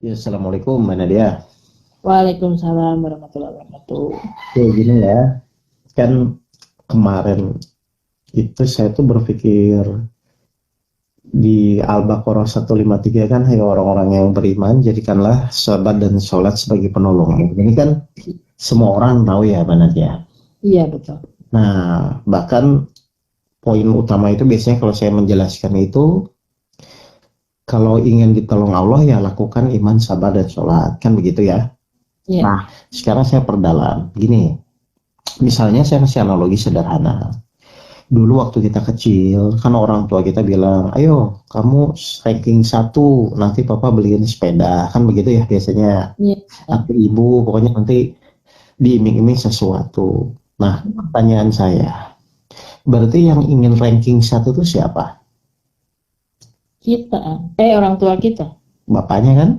Ya, Assalamualaikum, Mbak Nadia. Waalaikumsalam warahmatullahi wabarakatuh. Kayak gini ya, kan kemarin itu saya tuh berpikir di Al-Baqarah 153 kan, hai orang-orang yang beriman, jadikanlah sabat dan sholat sebagai penolong. Ini kan semua orang tahu ya, Mbak Nadia. Iya betul. Nah, bahkan poin utama itu biasanya kalau saya menjelaskan itu, kalau ingin ditolong Allah ya lakukan iman, sabar, dan sholat. Kan begitu ya. Iya. Nah, sekarang saya perdalam. Gini, misalnya saya kasih analogi sederhana. Dulu waktu kita kecil, kan orang tua kita bilang, ayo kamu ranking 1, nanti papa beliin sepeda. Kan begitu ya biasanya. Iya. Atau ibu, pokoknya nanti diiming-iming sesuatu. Nah, pertanyaan saya, berarti yang ingin ranking 1 itu siapa? Kita, orang tua kita. Bapaknya kan?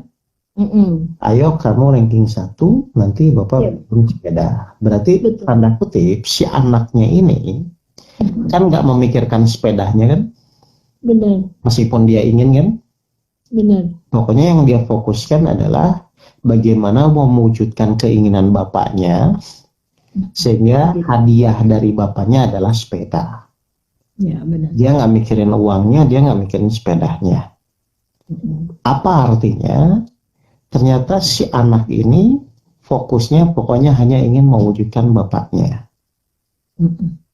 Ayo kamu ranking 1, nanti bapak Iya. beliin sepeda. Berarti Betul. tanda kutip si anaknya ini kan nggak memikirkan sepedanya kan, Benar, meskipun dia ingin kan, benar. pokoknya yang dia fokuskan adalah bagaimana mewujudkan keinginan bapaknya sehingga hadiah dari bapaknya adalah sepeda. Ya benar. Dia nggak mikirin uangnya, dia nggak mikirin sepedanya. Apa artinya? Ternyata si anak ini fokusnya pokoknya hanya ingin mewujudkan bapaknya,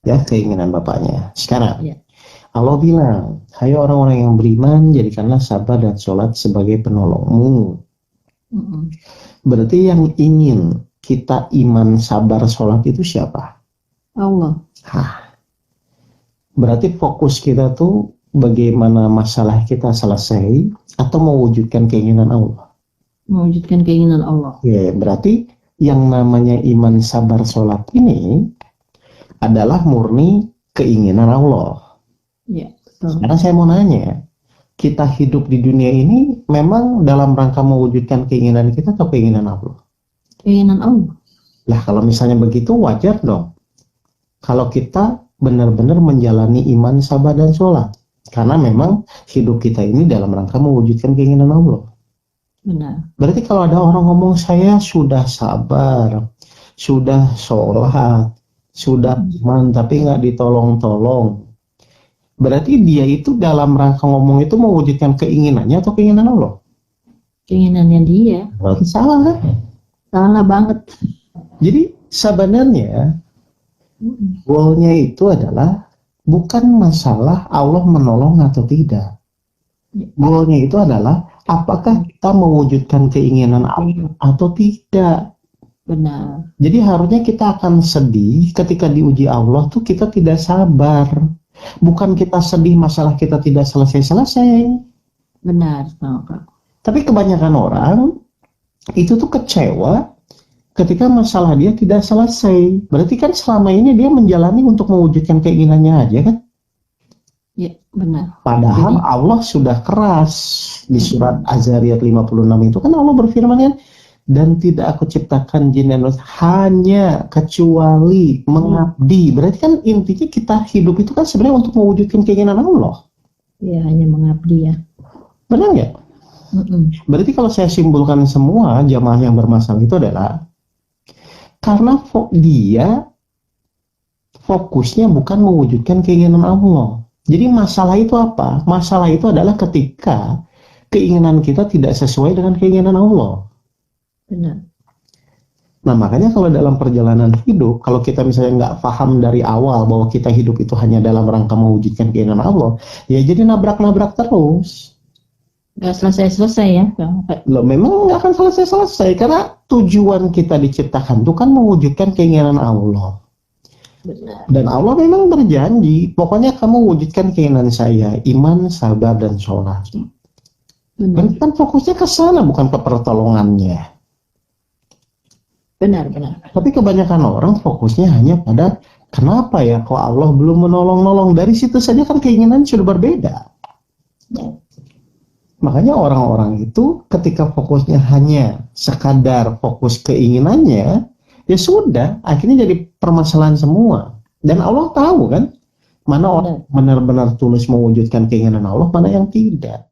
ya, keinginan bapaknya. Sekarang Ya. Allah bilang, hai orang-orang yang beriman, jadikanlah sabar dan sholat sebagai penolongmu. Berarti yang ingin kita iman, sabar, sholat itu siapa? Allah. Berarti fokus kita tuh bagaimana masalah kita selesai atau mewujudkan keinginan Allah. Mewujudkan keinginan Allah. Ya, berarti yang namanya iman, sabar, sholat ini adalah murni keinginan Allah. Ya betul. Sekarang saya mau nanya, kita hidup di dunia ini memang dalam rangka mewujudkan keinginan kita atau keinginan Allah? Keinginan Allah. Lah kalau misalnya begitu wajar dong kalau kita benar-benar menjalani iman, sabar, dan sholat. Karena memang hidup kita ini dalam rangka mewujudkan keinginan Allah. Benar. Berarti kalau ada orang ngomong saya sudah sabar, sudah sholat, sudah iman, tapi nggak ditolong-tolong. Berarti dia itu dalam rangka ngomong itu mewujudkan keinginannya atau keinginan Allah? Keinginannya dia. Berarti salah kan? Salah banget. Jadi sebenarnya goalnya itu adalah bukan masalah Allah menolong atau tidak. Goalnya itu adalah apakah kita mewujudkan keinginan Allah atau tidak. Benar. Jadi harusnya kita akan sedih ketika diuji Allah tuh kita tidak sabar. Bukan kita sedih masalah kita tidak selesai-selesai. Benar, Kak. Tapi kebanyakan orang itu tuh kecewa ketika masalah dia tidak selesai. Berarti kan selama ini dia menjalani untuk mewujudkan keinginannya aja kan? Ya, benar. Padahal Allah sudah keras di surat Az-Zariyat 56 itu kan Allah berfirman kan, dan tidak aku ciptakan jin dan manusia hanya kecuali mengabdi. Berarti kan intinya kita hidup itu kan sebenarnya untuk mewujudkan keinginan Allah. Ya, hanya mengabdi ya. Benar nggak? Berarti kalau saya simpulkan semua jamaah yang bermasalah itu adalah karena dia fokusnya bukan mewujudkan keinginan Allah. Jadi masalah itu apa? Masalah itu adalah ketika keinginan kita tidak sesuai dengan keinginan Allah. Benar. Nah makanya kalau dalam perjalanan hidup, kalau kita misalnya nggak paham dari awal bahwa kita hidup itu hanya dalam rangka mewujudkan keinginan Allah, ya jadi nabrak-nabrak terus. Nggak selesai-selesai ya. Loh, memang nggak akan selesai-selesai karena tujuan kita diciptakan itu kan mewujudkan keinginan Allah. Benar. Dan Allah memang berjanji, pokoknya kamu wujudkan keinginan saya, iman, sabar, dan sholat. Benar. Kan fokusnya ke sana, bukan ke pertolongannya. Benar. Tapi kebanyakan orang fokusnya hanya pada kenapa ya kok Allah belum menolong-nolong. Dari situ saja kan keinginan sudah berbeda. Makanya orang-orang itu ketika fokusnya hanya sekadar fokus keinginannya, ya sudah, akhirnya jadi permasalahan semua. Dan Allah tahu kan, mana orang benar-benar tulus mewujudkan keinginan Allah, mana yang tidak.